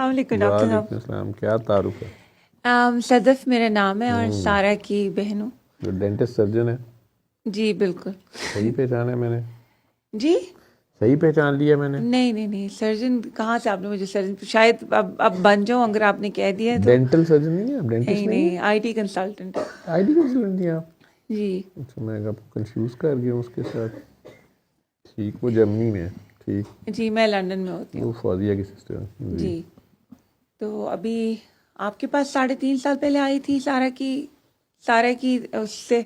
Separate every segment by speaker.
Speaker 1: अस्सलाम वालेकुम डॉक्टर साहब।
Speaker 2: वालेकुम सलाम। क्या तारुफ है?
Speaker 1: सदफ मेरा नाम है और सारा की बहन हूँ।
Speaker 2: जो डेंटिस्ट सर्जन है?
Speaker 1: जी बिल्कुल।
Speaker 2: सही पहचाना है मैंने?
Speaker 1: जी
Speaker 2: सही पहचान लिया मैंने?
Speaker 1: नहीं नहीं नहीं, सर्जन कहाँ से आपने मुझे सर्जन, शायद अब बन जाऊँ अगर आपने कह दिया है तो।
Speaker 2: डेंटल सर्जन नहीं है आप? डेंटिस्ट
Speaker 1: नहीं
Speaker 2: नहीं
Speaker 1: नहीं,
Speaker 2: है?
Speaker 1: आईटी कंसल्टेंट है।
Speaker 2: आईडी कंसल्टेंट नहीं है आप?
Speaker 1: जी
Speaker 2: अच्छा, मैं आपको कंफ्यूज कर गया उसके साथ। ठीक, वो जर्मनी में है। ठीक।
Speaker 1: जी, मैं लंदन में होती
Speaker 2: वो
Speaker 1: हूँ।
Speaker 2: फौजिया की सिस्टर है जी।
Speaker 1: जी, तो अभी आपके पास 3.5 साल पहले आई थी सारा की उससे।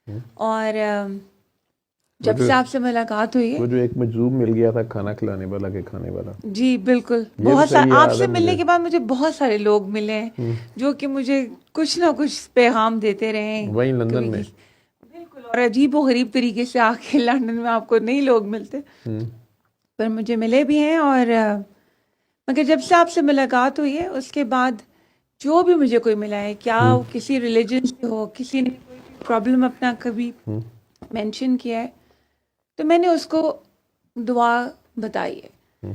Speaker 2: हम्म।
Speaker 1: और
Speaker 2: वो
Speaker 1: जब
Speaker 2: जो
Speaker 1: से आपसे मुलाकात हुई है।
Speaker 2: वो जो एक मजलूम मिल गया था खाना खिलाने वाला के खाने वाला।
Speaker 1: जी बिल्कुल,
Speaker 2: ये तो
Speaker 1: बहुत सारे
Speaker 2: सही याद
Speaker 1: आपसे
Speaker 2: है
Speaker 1: मिलने
Speaker 2: मुझे।
Speaker 1: के बाद मुझे बहुत सारे लोग मिले हैं जो कि मुझे कुछ ना कुछ पैगाम देते रहे हैं।
Speaker 2: वहीं लंदन
Speaker 1: कभी
Speaker 2: में।
Speaker 1: बिल्कुल, और अजीब व गरीब तरीके से आके लंदन में आपको नहीं लोग मिलते,
Speaker 2: हम्म।
Speaker 1: पर मुझे मिले भी हैं। और मगर जब से आपसे मुलाकात हुई है उसके बाद जो भी मुझे कोई मिला है, क्या वो किसी रिलीजन से हो, किसी ने कोई प्रॉब्लम अपना कभी मेंशन किया है, तो मैंने उसको दुआ बताई है।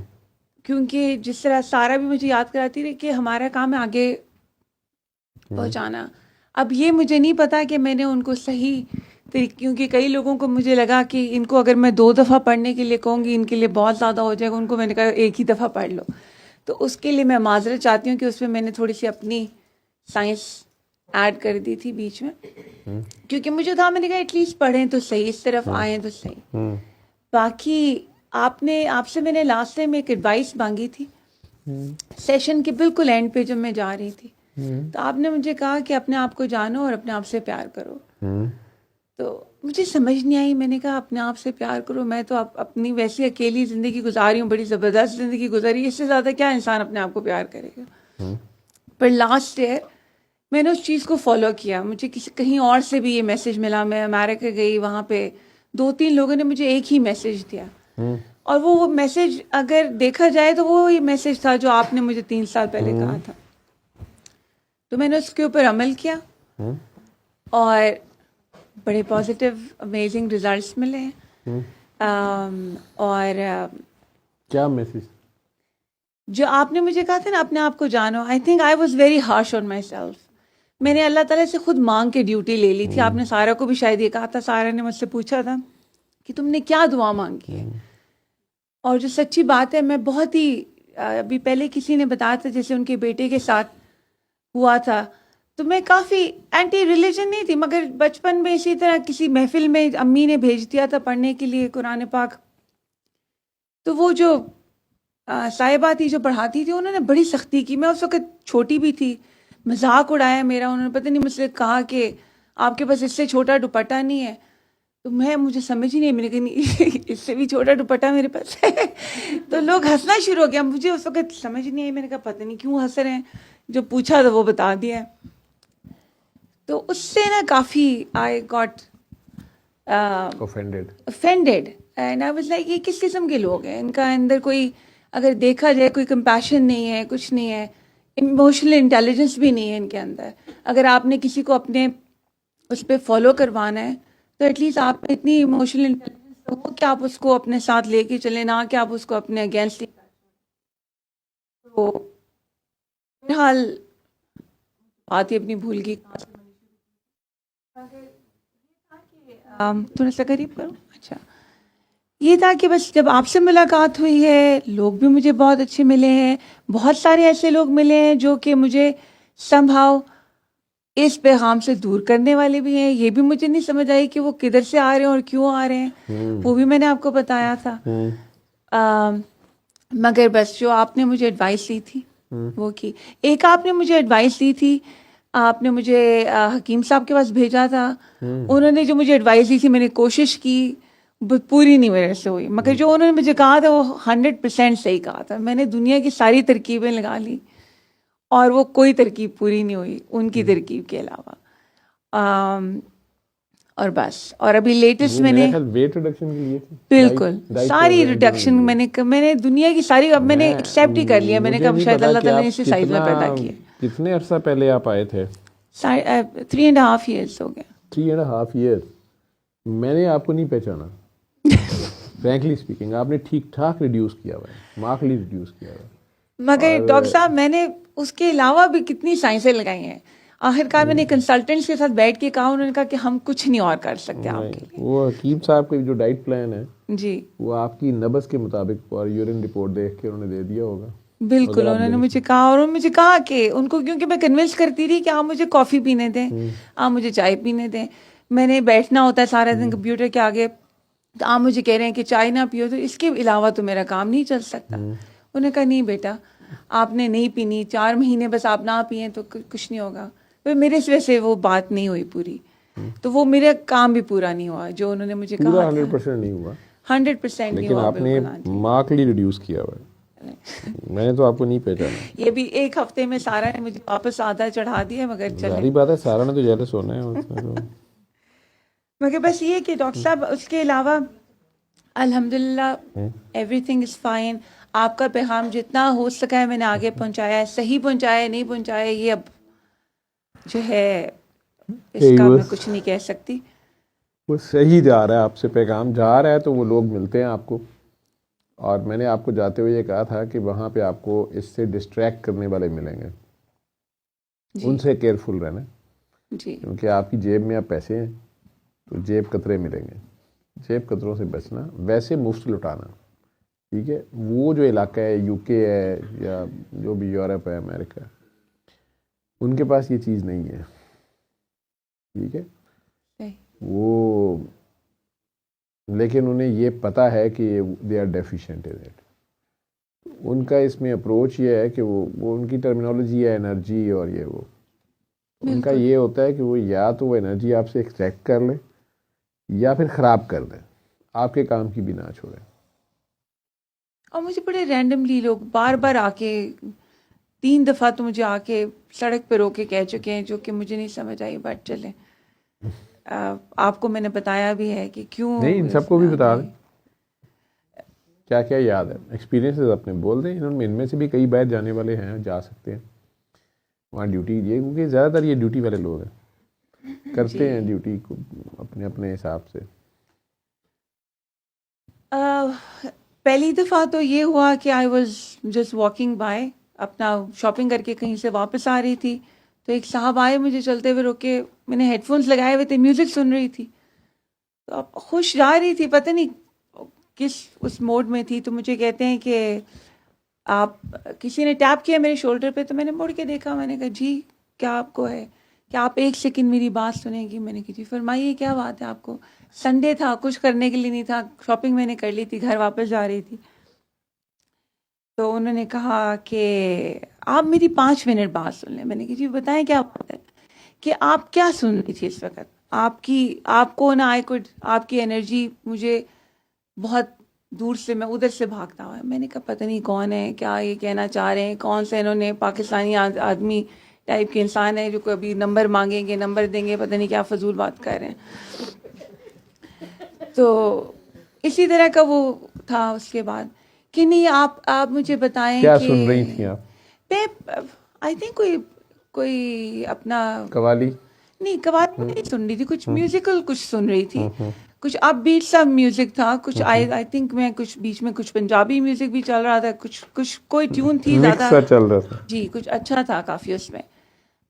Speaker 1: क्योंकि जिस तरह सारा भी मुझे याद कराती रही कि हमारा काम है आगे पहुंचाना। अब ये मुझे नहीं पता कि मैंने उनको सही क्योंकि कई लोगों को मुझे लगा कि इनको अगर मैं 2 दफ़ा पढ़ने के लिए कहूँगी इनके लिए बहुत ज़्यादा हो जाएगा, उनको मैंने कहा एक ही दफ़ा पढ़ लो। तो उसके लिए मैं माजरत चाहती हूँ कि उसमें मैंने थोड़ी सी अपनी साइंस ऐड कर दी थी बीच में, क्योंकि मुझे था, मैंने कहा एटलीस्ट पढ़ें तो सही, इस तरफ आए तो सही। बाकी आपसे मैंने लास्ट टाइम एक एडवाइस मांगी थी सेशन के बिल्कुल एंड पे जब मैं जा रही थी, तो आपने मुझे कहा कि अपने आप को जानो और अपने आप से प्यार करो। तो मुझे समझ नहीं आई, मैंने कहा अपने आप से प्यार करो, मैं तो अपनी वैसी अकेली ज़िंदगी गुजारी हूँ, बड़ी ज़बरदस्त ज़िंदगी गुजारी, इससे ज़्यादा क्या इंसान अपने आप को प्यार करेगा। पर लास्ट ईयर मैंने उस चीज़ को फॉलो किया। मुझे किसी कहीं और से भी ये मैसेज मिला, मैं अमेरिका गई, वहाँ पे 2-3 लोगों ने मुझे एक ही मैसेज दिया, और वो मैसेज अगर देखा जाए तो वो ही मैसेज था जो आपने मुझे 3 साल पहले कहा था। तो मैंने उसके ऊपर अमल किया और बड़े पॉजिटिव अमेजिंग रिजल्ट्स मिले हैं। और
Speaker 2: क्या मैसेज?
Speaker 1: जो आपने मुझे कहा था ना अपने आप को जानो, I think I was very harsh on my self. मैंने अल्लाह ताला से खुद मांग के ड्यूटी ले ली थी। आपने सारा को भी शायद ये कहा था, सारा ने मुझसे पूछा था कि तुमने क्या दुआ मांगी है। और जो सच्ची बात है, मैं बहुत ही अभी पहले किसी ने बताया था जैसे उनके बेटे के साथ हुआ था, तो मैं काफ़ी एंटी रिलीजन नहीं थी, मगर बचपन में इसी तरह किसी महफिल में अम्मी ने भेज दिया था पढ़ने के लिए कुरान पाक। तो वो जो साहिबा थी जो पढ़ाती थी, उन्होंने बड़ी सख्ती की। मैं उस वक्त छोटी भी थी, मजाक उड़ाया मेरा उन्होंने, पता नहीं मुझसे कहा कि आपके पास इससे छोटा दुपट्टा नहीं है। तो मुझे समझ ही नहीं, मैंने कहा नहीं इससे भी छोटा दुपट्टा मेरे पास है। तो लोग हंसना शुरू हो गया, मुझे उस वक्त समझ नहीं आई, मैंने कहा पता नहीं क्यों हंस रहे हैं, जो पूछा था वो बता दिया। तो उससे ना काफ़ी I got offended and I was like ये किस किस्म के लोग हैं, इनका अंदर कोई अगर देखा जाए कोई कंपैशन नहीं है, कुछ नहीं है, इमोशनल इंटेलिजेंस भी नहीं है इनके अंदर। अगर आपने किसी को अपने उस पर फॉलो करवाना है तो एटलीस्ट आप में इतनी इमोशनल इंटेलिजेंस हो कि आप उसको अपने साथ लेके चले, ना कि आप उसको अपने अगेंस्ट। तो फिलहाल बात ही अपनी भूल गई। थोड़ा सा करीब करो। अच्छा, ये था कि बस जब आपसे मुलाकात हुई है, लोग भी मुझे बहुत अच्छे मिले हैं, बहुत सारे ऐसे लोग मिले हैं जो कि मुझे समहाउ इस पैगाम से दूर करने वाले भी हैं। ये भी मुझे नहीं समझ आई कि वो किधर से आ रहे हैं और क्यों आ रहे हैं, वो भी मैंने आपको बताया था। मगर बस जो आपने मुझे एडवाइस दी थी वो की। एक आपने मुझे एडवाइस दी थी, आपने मुझे हकीम साहब के पास भेजा था। उन्होंने जो मुझे एडवाइस दी थी मैंने कोशिश की, पूरी नहीं मेरे से हुई, मगर जो उन्होंने मुझे कहा था वो 100% सही कहा था। मैंने दुनिया की सारी तरकीबें लगा ली और वो कोई तरकीब पूरी नहीं हुई उनकी तरकीब के अलावा। और बस, और अभी लेटेस्ट मैंने
Speaker 2: वेट रिडक्शन के लिए थी।
Speaker 1: बिल्कुल सारी रिडक्शन मैंने दुनिया की सारी, अब मैंने एक्सेप्ट ही कर लिया। मैंने कहा शायद अल्लाह ताला ने इसे साइज में पैदा किया।
Speaker 2: कितने अरसा पहले आप आए थे?
Speaker 1: 3.5 years हो गया।
Speaker 2: 3.5 years। मैंने आपको नहीं पहचाना फ्रैंकली स्पीकिंग। आपने ठीक ठाक रिड्यूस किया हुआ है, मार्कली रिड्यूस किया हुआ है।
Speaker 1: मगर
Speaker 2: और
Speaker 1: डॉक्टर साहब मैंने उसके अलावा भी कितनी साइंसें लगाई हैं। आखिरकार मैंने कंसल्टेंट्स के साथ बैठ के कहा, उन्होंने कहा कि हम कुछ नहीं और कर सकते
Speaker 2: नहीं,
Speaker 1: आपके लिए।
Speaker 2: वो हकीम साहब का जो डाइट प्लान है
Speaker 1: जी
Speaker 2: वो आपकी नब्ज के मुताबिक और यूरिन रिपोर्ट देख के उन्होंने दे दिया होगा।
Speaker 1: बिल्कुल,
Speaker 2: अगर आप
Speaker 1: उन्होंने
Speaker 2: दिन
Speaker 1: मुझे कहा, और उन्होंने मुझे कहा कि उनको, क्योंकि मैं कन्विंस करती रही कि आप मुझे कॉफ़ी पीने दें, आप मुझे चाय पीने दें, मैंने बैठना होता है सारा दिन कंप्यूटर के आगे, तो आप मुझे कह रहे हैं कि चाय ना पियो, तो इसके अलावा तो मेरा काम नहीं चल सकता। उन्होंने कहा नहीं बेटा, आपने नहीं पीनी, 4 महीने बस आप ना पिए तो कुछ नहीं होगा। फिर मेरे से वैसे वो बात नहीं हुई पूरी, तो वो मेरा काम भी पूरा नहीं हुआ जो उन्होंने मुझे
Speaker 2: पूरा
Speaker 1: कहा था।
Speaker 2: 100% नहीं हुआ,
Speaker 1: 100% नहीं
Speaker 2: लेकिन
Speaker 1: हुआ,
Speaker 2: आपने
Speaker 1: बिल्कुल। हाँ जी,
Speaker 2: मार्कली रिड्यूस किया हुआ है। मैंने तो आपको नहीं पहचाना।
Speaker 1: ये भी 1 हफ्ते में सारा ने मुझे वापस आधा चढ़ा दिया, मगर चले।
Speaker 2: जारी बात है, सारा ने तो जेलस होना है उसमें तो।
Speaker 1: मगर बस ये कि डॉक्टर साहब उसके अलावा अल्हम्दुलिल्लाह एवरीथिंग इज़ फाइन। आपका पैगाम जितना हो सका है मैंने आगे पहुंचाया है, सही पहुंचाया है नहीं पहुंचाया है, ये अब जो है इसका मैं कुछ नहीं कह सकती।
Speaker 2: वो सही जा रहा है, आपसे पैगाम जा रहा है तो वो लोग मिलते हैं आपको। और मैंने आपको जाते हुए ये कहा था कि वहाँ पे आपको इससे डिस्ट्रैक्ट करने वाले मिलेंगे,
Speaker 1: जी
Speaker 2: उनसे केयरफुल रहना,
Speaker 1: जी
Speaker 2: क्योंकि आपकी जेब में अब पैसे हैं तो जेब कतरे मिलेंगे। जेब कतरों से बचना, वैसे मुफ्त लुटाना, ठीक है। वो जो इलाका है, यूके है या जो भी यूरोप है, अमेरिका, उनके पास ये चीज़ नहीं है, ठीक है।
Speaker 1: सही।
Speaker 2: वो लेकिन उन्हें ये पता है कि they are deficient in it. उनका इसमें अप्रोच ये है कि वो उनकी टर्मिनोलॉजी है एनर्जी और ये वो, उनका
Speaker 1: बिल्कुल।
Speaker 2: ये होता है कि वो या तो वो एनर्जी आपसे एक्सट्रैक्ट कर ले या फिर ख़राब कर दें, आपके काम की भी ना छोड़ें।
Speaker 1: और मुझे बड़े रैंडमली लोग बार बार आके, 3 दफ़ा तो मुझे आके सड़क पे रोके कह चुके हैं, जो कि मुझे नहीं समझ आई, बट चले। आपको मैंने बताया भी है कि क्यों
Speaker 2: नहीं, इन सबको
Speaker 1: इसमें
Speaker 2: भी
Speaker 1: आ
Speaker 2: बता
Speaker 1: गई।
Speaker 2: दें क्या क्या याद है, एक्सपीरियंसेस अपने बोल दें। इनमें से भी कई बाहर जाने वाले हैं, जा सकते हैं वहाँ ड्यूटी, ये क्योंकि ज़्यादातर ये ड्यूटी वाले लोग हैं, करते हैं ड्यूटी को अपने अपने हिसाब से।
Speaker 1: पहली दफ़ा तो ये हुआ कि I was just walking by, अपना शॉपिंग करके कहीं से वापस आ रही थी, तो एक साहब आए, मुझे चलते हुए रोके, मैंने हेडफोन्स लगाए हुए थे, म्यूज़िक सुन रही थी, तो अब खुश जा रही थी, पता नहीं किस उस मोड में थी, तो मुझे कहते हैं कि आप, किसी ने टैप किया मेरे शोल्डर पे, तो मैंने मुड़ के देखा, मैंने कहा जी क्या आपको है, क्या आप 1 सेकंड मेरी बात सुनेंगी। मैंने कहा जी फरमाइए क्या बात है आपको। संडे था, कुछ करने के लिए नहीं था, शॉपिंग मैंने कर ली थी, घर वापस जा रही थी, तो उन्होंने कहा कि आप मेरी 5 मिनट बात सुन लें। मैंने कहा जी बताएं क्या बात है, कि आप क्या सुन रही थी इस वक्त, आपकी, आपको ना, आई कुड, आपकी एनर्जी मुझे बहुत दूर से, मैं उधर से भागता हुआ। मैंने कहा पता नहीं कौन है, क्या ये कहना चाह रहे हैं, कौन से इन्होंने पाकिस्तानी आदमी टाइप के इंसान है जो कभी नंबर मांगेंगे, नंबर देंगे, पता नहीं क्या फजूल बात कर रहे हैं। तो इसी तरह का वो था। उसके बाद कि नहीं, आप मुझे बताएं
Speaker 2: क्या
Speaker 1: कि
Speaker 2: सुन रही थी आप?
Speaker 1: मैं, आई थिंक कोई कोई अपना,
Speaker 2: कवाली?
Speaker 1: नहीं कवाली नहीं सुन रही थी, कुछ म्यूजिकल कुछ सुन रही थी, कुछ अपबीट सा म्यूजिक था, कुछ आई थिंक मैं कुछ बीच में कुछ पंजाबी म्यूजिक भी चल रहा था, कुछ कुछ कोई ट्यून थी
Speaker 2: मिक्स
Speaker 1: ज्यादा,
Speaker 2: सा चल रहा था।
Speaker 1: जी कुछ अच्छा था काफी उसमें।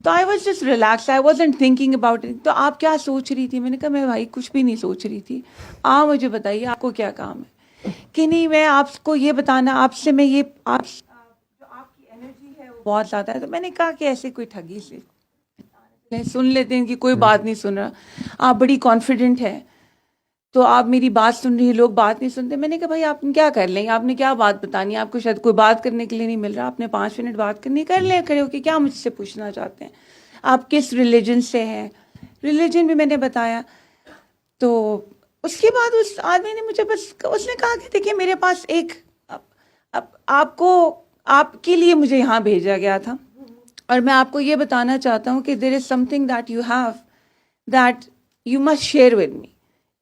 Speaker 1: तो I was just relax, I wasn't thinking about it. तो आप क्या सोच रही थी? मैंने कहा मैं भाई कुछ भी नहीं सोच रही थी, आप मुझे बताइए आपको क्या काम है। कि नहीं, मैं आपको ये बताना, आपसे मैं ये, आप जो आपकी एनर्जी है वो बहुत ज़्यादा है। तो मैंने कहा कि ऐसे कोई ठगी से सुन लेते हैं कि कोई बात नहीं सुन रहा, आप बड़ी कॉन्फिडेंट है, तो आप मेरी बात सुन रही है, लोग बात नहीं सुनते। मैंने कहा भाई आपने क्या कर लेंगे, आपने क्या बात बतानी है, आपको शायद कोई बात करने के लिए नहीं मिल रहा, आपने 5 मिनट बात करनी, कर लें खड़े होके, क्या मुझसे पूछना चाहते हैं, आप किस रिलीजन से हैं। रिलीजन भी मैंने बताया। तो उसके बाद उस आदमी ने मुझे बस, उसने कहा कि देखिए मेरे पास एक, अब आपको, आपके लिए मुझे यहाँ भेजा गया था, और मैं आपको ये बताना चाहता हूँ कि there is something that you have, that you must share with me,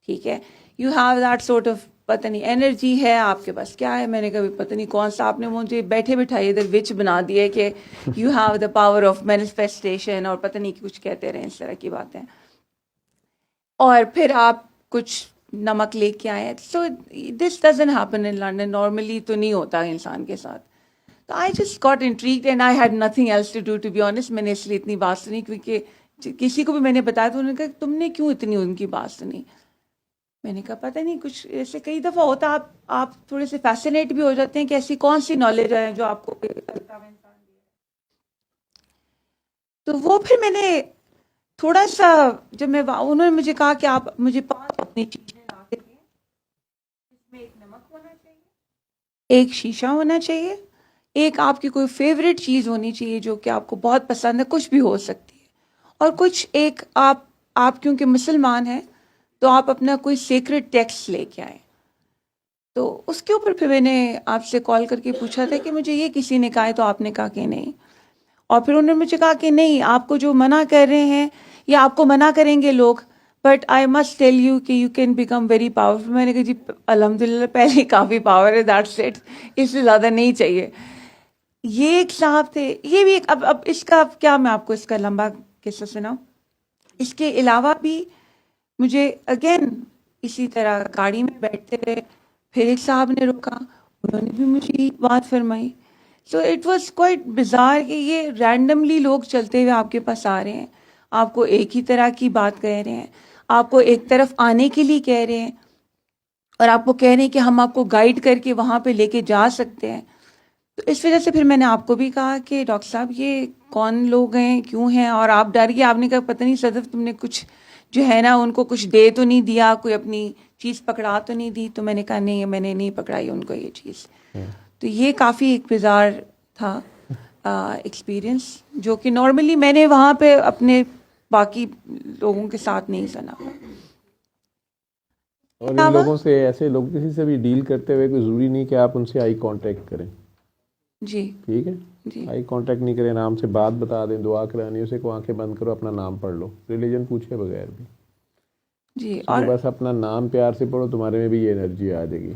Speaker 1: ठीक है। You have that sort of, पता नहीं एनर्जी है आपके पास, क्या है, मैंने कभी पता नहीं कौन सा, आपने मुझे बैठे बिठाए इधर विच बना दिया कि you have the power of manifestation, और पता नहीं कुछ कहते रहे इस तरह की बातें, और फिर आप कुछ नमक लेके आए। So this doesn't happen in London, normally तो नहीं होता इंसान के साथ। तो I just got intrigued and I had nothing else to do to be honest. मैंने इसलिए इतनी बात सुनी क्योंकि किसी को भी मैंने बताया तो उन्होंने कहा तुमने क्यों इतनी उनकी बात सुनी. मैंने कहा पता नहीं, कुछ ऐसे कई दफ़ा होता आप थोड़े से फैसिनेट भी हो जाते हैं कि ऐसी कौन सी नॉलेज है जो आपको लगता है इंसान दिया. तो वो फिर मैंने थोड़ा सा जब मैं उन्होंने मुझे कहा कि आप मुझे 5 अपनी चीज़ें ला के दें, इसमें एक नमक होना चाहिए, एक शीशा होना चाहिए, एक आपकी कोई फेवरेट चीज़ होनी चाहिए जो कि आपको बहुत पसंद है, कुछ भी हो सकती है, और कुछ एक आप क्योंकि मुसलमान हैं तो आप अपना कोई सीक्रेट टेक्स्ट लेके आए. तो उसके ऊपर फिर मैंने आपसे कॉल करके पूछा था कि मुझे ये किसी ने कहा है, तो आपने कहा कि नहीं. और फिर उन्होंने मुझे कहा कि नहीं, आपको जो मना कर रहे हैं या आपको मना करेंगे लोग, but I must tell you कि you can become very powerful. मैंने कहा जी अल्हम्दुलिल्लाह पहले ही काफ़ी पावर है, दैट्स इट, इससे ज़्यादा नहीं चाहिए. ये एक साहब थे, ये भी एक अब इसका क्या मैं आपको इसका लंबा किस्सा सुनाऊं. इसके अलावा भी मुझे अगेन इसी तरह गाड़ी में बैठते रहे, फिर एक साहब ने रोका, उन्होंने भी मुझे ये बात फरमाई. So it was quite bizarre कि ये रैंडमली लोग चलते हुए आपके पास आ रहे हैं, आपको एक ही तरह की बात कह रहे हैं, आपको एक तरफ आने के लिए कह रहे हैं, और आपको कह रहे हैं कि हम आपको गाइड करके वहाँ पे लेके जा सकते हैं. तो इस वजह से फिर मैंने आपको भी कहा कि डॉक्टर साहब ये कौन लोग हैं, क्यों हैं, और आप डर गए. आपने कहा पता नहीं सदफ तुमने कुछ जो है ना उनको कुछ दे तो नहीं दिया, कोई अपनी चीज़ पकड़ा तो नहीं दी. तो मैंने कहा नहीं, मैंने नहीं पकड़ाई उनको ये चीज़. तो ये काफ़ी एक बिजार था एक्सपीरियंस, जो कि नॉर्मली मैंने वहाँ पे अपने बाकी लोगों के साथ नहीं सुना.
Speaker 2: और इन लोगों से, ऐसे लोग किसी से भी डील करते हुए कोई ज़रूरी नहीं कि आप उनसे आई कांटेक्ट करें.
Speaker 1: जी
Speaker 2: ठीक है
Speaker 1: जी.
Speaker 2: आई कांटेक्ट नहीं करें, नाम से बात बता दें, दुआ करानी उसे को आंखें बंद करो, अपना नाम पढ़ लो, रिलीजन पूछे बगैर भी
Speaker 1: जी.
Speaker 2: और बस अपना नाम प्यार से पढ़ो, तुम्हारे में भी ये एनर्जी आ जाएगी.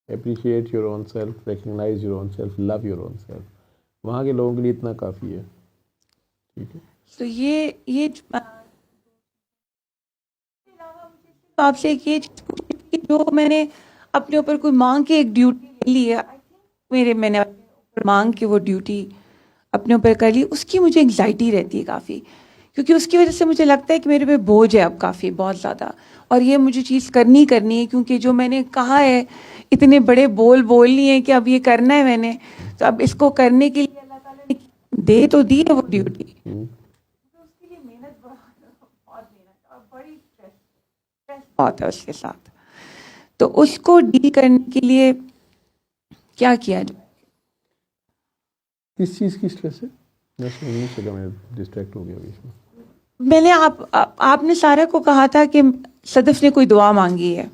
Speaker 2: Appreciate your own self, recognise your own self, love your own self. वहाँ के लोगों के लिए इतना काफ़ी है. ठीक है.
Speaker 1: तो ये आपसे एक ये चीज़ पूछी थी कि जो मैंने अपने ऊपर कोई मांग के एक ड्यूटी ले ली है, मैंने अपने ऊपर मांग के वो ड्यूटी अपने ऊपर कर ली, उसकी मुझे एंग्जाइटी रहती है काफ़ी, क्योंकि उसकी वजह से मुझे लगता है कि मेरे पे बोझ है अब काफ़ी बहुत ज़्यादा, और ये मुझे चीज़ करनी है, क्योंकि जो मैंने कहा है इतने बड़े बोल लिए हैं कि अब ये करना है मैंने, तो अब इसको करने के लिए अल्लाह ताला ने दे तो दी है वो ड्यूटी, तो उसके लिए मेहनत बहुत देना और बड़ी स्ट्रेस बहुत है उसके साथ. तो उसको डील करने के लिए क्या किया जाए?
Speaker 2: किस चीज़ की स्ट्रेस है? मैं समझ नहीं सका, मैं डिस्ट्रैक्ट हो गया बीच में.
Speaker 1: मैंने आपने सारा को कहा था कि सदफ ने कोई दुआ मांगी है,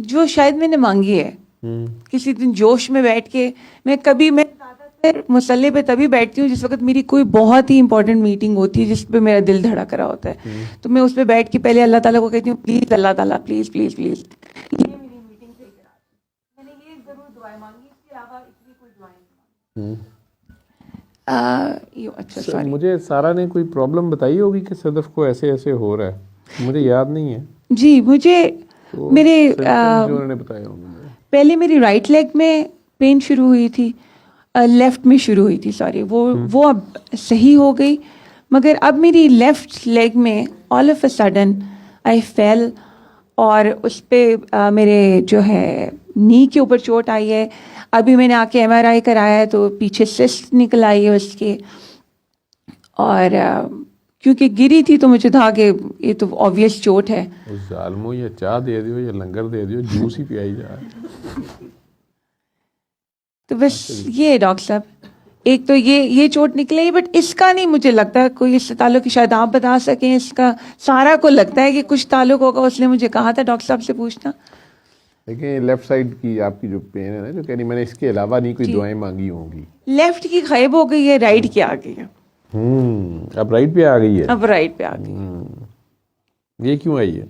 Speaker 1: जो शायद मैंने मांगी है किसी दिन जोश में बैठ के. मैं ज़्यादातर मुसल्ले पे तभी बैठती हूँ जिस वक्त मेरी कोई बहुत ही इंपॉर्टेंट मीटिंग होती है जिस पे मेरा दिल धड़क रहा होता है. तो मैं उस पर बैठ के पहले अल्लाह ताला को कहती हूँ प्लीज़ अल्लाह ताला प्लीज़ प्लीज़ प्लीज़ ये मेरी मीटिंग सही करा. मैंने ये ज़रूर दुआएं मांगी, इसके अलावा इतनी कोई दुआएं नहीं मांगी. अच्छा सॉरी.
Speaker 2: मुझे सारा ने कोई प्रॉब्लम बताई होगी कि सदफ को ऐसे ऐसे हो रहा है, मुझे याद नहीं है.
Speaker 1: जी मुझे
Speaker 2: तो
Speaker 1: मेरे
Speaker 2: जो उन्होंने बताया होंगे.
Speaker 1: पहले मेरी राइट लेग में पेन शुरू हुई थी, लेफ्ट में शुरू हुई थी, सॉरी, वो अब सही हो गई, मगर अब मेरी लेफ्ट लेग में all of a sudden I fail, और उस पर मेरे जो है नी के ऊपर चोट आई है. अभी मैंने आके MRI कराया है तो पीछे सिस्ट निकल आई है उसके, और क्योंकि गिरी थी तो मुझे था कि ये तो ऑब्वियस चोट है.
Speaker 2: उस जालमो ये चाह दे दियो या लंगर दे दियो, जूस ही पियाई जा.
Speaker 1: तो बस ये डॉक्टर साहब, एक तो ये चोट निकली, बट इसका नहीं मुझे लगता कोई इससे ताल्लुक, शायद आप बता सकें. इसका सारा को लगता है कि कुछ ताल्लुक होगा, उसने मुझे कहा था डॉक्टर साहब से पूछना.
Speaker 2: लेकिन लेफ्ट साइड की आपकी जो पेन है ना, जो कह रही मैंने इसके अलावा नहीं कोई दुआएं मांगी होंगी.
Speaker 1: लेफ्ट की गायब हो गई है, राइट की आ गई है.
Speaker 2: अब राइट पे आ गई है.
Speaker 1: अब राइट पे आ गई.
Speaker 2: ये क्यों आई है?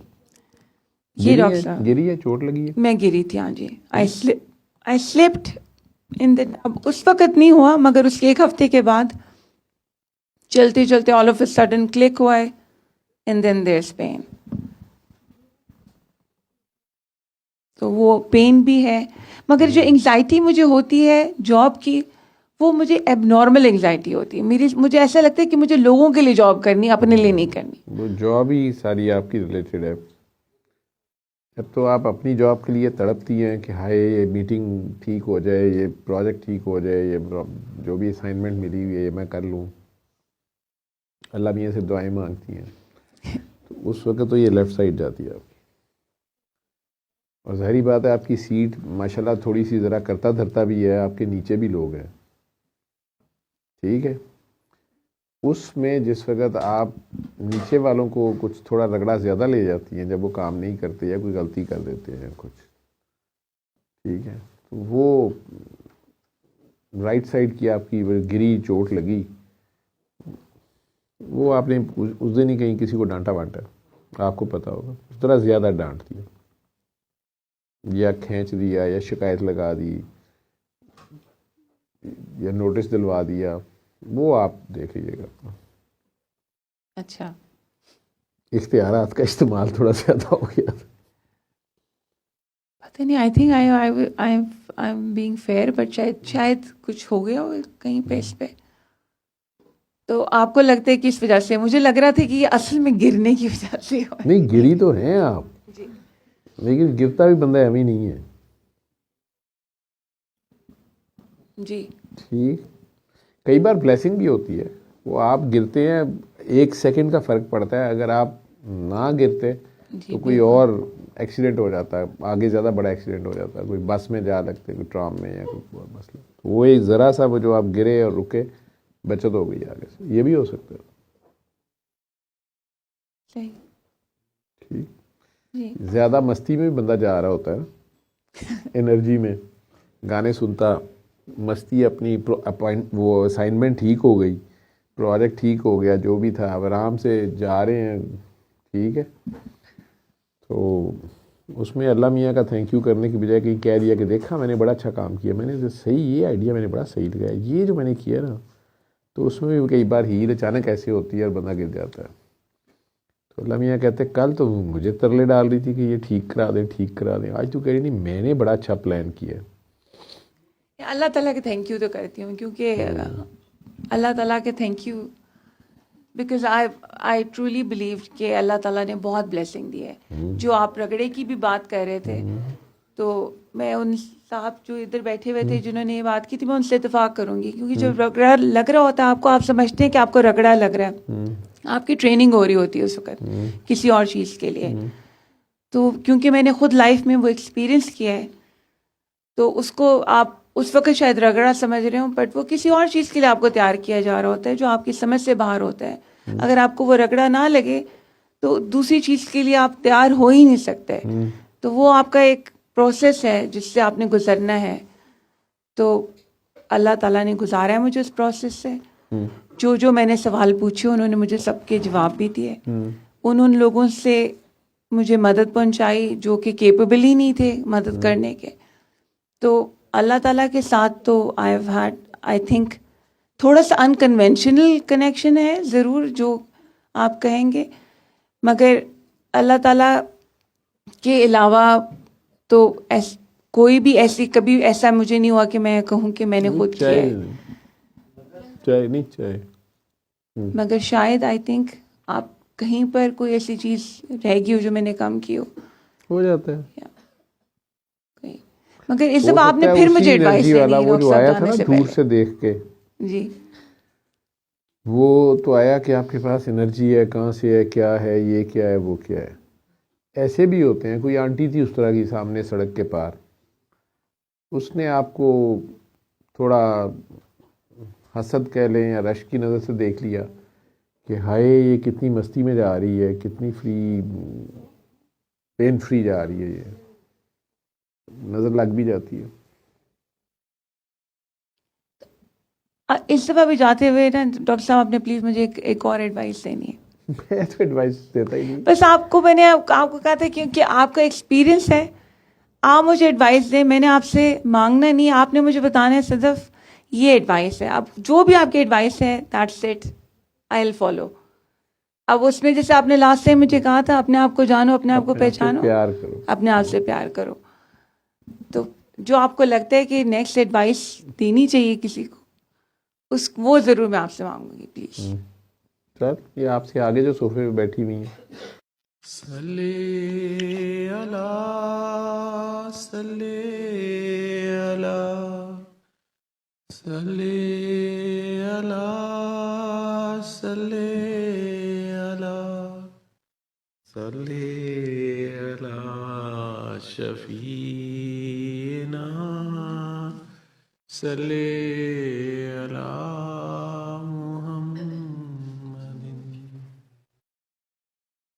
Speaker 1: ये डॉक्टर साहब
Speaker 2: गिरी है, चोट लगी है?
Speaker 1: मैं गिरी थी, हाँ जी. आई स्लिप्ड इन द, अब उस वक्त नहीं हुआ मगर उसके 1 हफ्ते के बाद चलते चलते all of a sudden click हुआ है, and then there is pain. तो वो पेन भी है। मगर जो एंग्जाइटी मुझे होती है जॉब की, वो मुझे एबनॉर्मल एंग्जाइटी होती है मेरी। मुझे ऐसा लगता है कि मुझे लोगों के लिए जॉब करनी, अपने लिए नहीं करनी।
Speaker 2: वो जॉब ही सारी आपकी रिलेटेड है। अब तो आप अपनी जॉब के लिए तड़पती हैं कि हाय ये मीटिंग ठीक हो जाए, ये प्रोजेक्ट ठीक हो जाए, ये जो भी असाइनमेंट मिली हुई है ये मैं कर लूँ। अल्लाह मियाँ से दुआएं मांगती हैं। तो उस वक्त तो ये लेफ़्ट साइड जाती है आपकी। और ज़ाहिरी बात है आपकी सीट माशाल्लाह थोड़ी सी ज़रा करता धरता भी है, आपके नीचे भी लोग हैं, ठीक है। उसमें जिस वक्त आप नीचे वालों को कुछ थोड़ा रगड़ा ज़्यादा ले जाती हैं, जब वो काम नहीं करते या कोई गलती कर देते हैं कुछ, ठीक है, तो वो राइट साइड की आपकी गिरी चोट लगी, वो आपने उस दिन ही कहीं किसी को डांटा वांटा, आपको पता होगा, उस तरह ज़्यादा डांट दिया या खींच दिया या शिकायत लगा दी या नोटिस दिलवा दिया, वो आप देख लीजिएगा।
Speaker 1: अच्छा,
Speaker 2: इख्तियारात का इस्तेमाल थोड़ा ज़्यादा हो गया।
Speaker 1: पता नहीं, I think I am being fair, but शायद कुछ हो गया हो कहीं पे इस पे। तो आपको लगता है कि इस वजह से? मुझे लग रहा था कि ये असल में गिरने की वजह से हो।
Speaker 2: नहीं, गिरी तो हैं आप
Speaker 1: जी,
Speaker 2: लेकिन गिरता भी बंदा एवं ही नहीं है,
Speaker 1: जी,
Speaker 2: ठीक। कई बार ब्लेसिंग भी होती है, वो आप गिरते हैं 1 सेकंड का फ़र्क पड़ता है, अगर आप ना गिरते
Speaker 1: जी,
Speaker 2: तो कोई और एक्सीडेंट हो जाता है, आगे ज़्यादा बड़ा एक्सीडेंट हो जाता है, कोई बस में जा लगते, कोई ट्राम में या कोई मसला, तो वो एक ज़रा सा वो जो आप गिरे और रुके, बचत हो गई आगे से, ये भी हो सकता है,
Speaker 1: सही,
Speaker 2: ठीक।
Speaker 1: जी,
Speaker 2: ज़्यादा मस्ती में भी बंदा जा रहा होता है, एनर्जी में गाने सुनता, मस्ती अपनी वो असाइनमेंट ठीक हो गई, प्रोजेक्ट ठीक हो गया, जो भी था, अब आराम से जा रहे हैं, ठीक है। तो उसमें अल्लाह मियाँ का थैंक यू करने की बजाय कहीं कह दिया कि देखा मैंने बड़ा अच्छा काम किया, मैंने सही, ये आइडिया मैंने बड़ा सही लगाया, ये जो मैंने किया ना, तो उसमें भी कई बार हीर अचानक ऐसे होती है और बंदा गिर जाता है। तो अल्लाह मियाँ कहते कल तो मुझे तरले डाल रही थी कि ये ठीक करा दें, ठीक करा दें, आज तो कह रही नहीं मैंने बड़ा अच्छा प्लान किया।
Speaker 1: अल्लाह ताला के थैंक यू तो करती हूँ, क्योंकि अल्लाह ताला के thank you, because I truly believe कि अल्लाह ताला ने बहुत ब्लेसिंग दी है। जो आप रगड़े की भी बात कर रहे थे, तो मैं उन साहब जो इधर बैठे हुए थे जिन्होंने ये बात की थी, मैं उनसे इत्तेफाक करूंगी, क्योंकि जब रगड़ा लग रहा होता है आपको, आप समझते हैं कि आपको रगड़ा लग रहा है, आपकी ट्रेनिंग हो रही होती है उस वक्त किसी और चीज़ के लिए। तो क्योंकि मैंने खुद लाइफ में वो एक्सपीरियंस किया है, तो उसको आप उस वक्त शायद रगड़ा समझ रहे हो, बट वो किसी और चीज़ के लिए आपको तैयार किया जा रहा होता है जो आपकी समझ से बाहर होता है। अगर आपको वो रगड़ा ना लगे तो दूसरी चीज़ के लिए आप तैयार हो ही नहीं सकते। तो वो आपका एक प्रोसेस है जिससे आपने गुजरना है। तो अल्लाह ताला ने गुजारा है मुझे उस प्रोसेस से। जो मैंने सवाल पूछे उन्होंने मुझे सबके जवाब भी दिए। उन लोगों से मुझे मदद पहुंचाई जो कि केपेबल ही नहीं थे मदद करने के। तो अल्लाह ताला के साथ तो I have had, I think, थोड़ा सा अनकन्वेंशनल कनेक्शन है ज़रूर जो आप कहेंगे, मगर अल्लाह ताला के अलावा तो कोई भी ऐसी, कभी ऐसा मुझे नहीं हुआ कि मैं कहूँ कि मैंने खुद किया है।
Speaker 2: चाहे
Speaker 1: मगर शायद आई थिंक आप कहीं पर कोई ऐसी चीज़ रहेगी हो जो मैंने कम की हो
Speaker 2: जाता है।
Speaker 1: मगर इस सब आपने फिर मुझे एडवाइस देनी है,
Speaker 2: वो जो आया था ना दूर से देख के,
Speaker 1: जी,
Speaker 2: वो तो आया कि आपके पास एनर्जी है, कहाँ से है, क्या है, ये क्या है, वो क्या है। ऐसे भी होते हैं, कोई आंटी थी उस तरह की सामने सड़क के पार, उसने आपको थोड़ा हसद कह लें या रश की नज़र से देख लिया कि हाय ये कितनी मस्ती में जा रही है, कितनी पेन फ्री जा रही है, ये नज़र लग भी जाती है।
Speaker 1: इस दफ़ा भी जाते हुए ना डॉक्टर साहब, आपने प्लीज़ मुझे एक और एडवाइस देनी है।
Speaker 2: मैं तो एडवाइस देता ही नहीं,
Speaker 1: बस मैंने आपको कहा था क्योंकि आपका एक्सपीरियंस है, आप मुझे एडवाइस दें। मैंने आपसे मांगना नहीं, आपने मुझे बताना है सिर्फ ये एडवाइस है। अब जो भी आपकी एडवाइस है that's it, I will follow. अब उसमें जैसे आपने लास्ट टाइम मुझे कहा था, अपने आप को जानो, अपने आप को पहचानो,
Speaker 2: प्यार करो,
Speaker 1: अपने आप से प्यार करो। तो जो आपको लगता है कि नेक्स्ट एडवाइस देनी चाहिए किसी को, उस वो ज़रूर मैं आपसे मांगूंगी प्लीज़।
Speaker 2: सर ये आपसे आगे जो सोफे पे बैठी हुई हैं,
Speaker 3: सल्ले अला सल्ले अला सल्ले अला सल्ले अला सल्ले अला शफीना सल्ले अला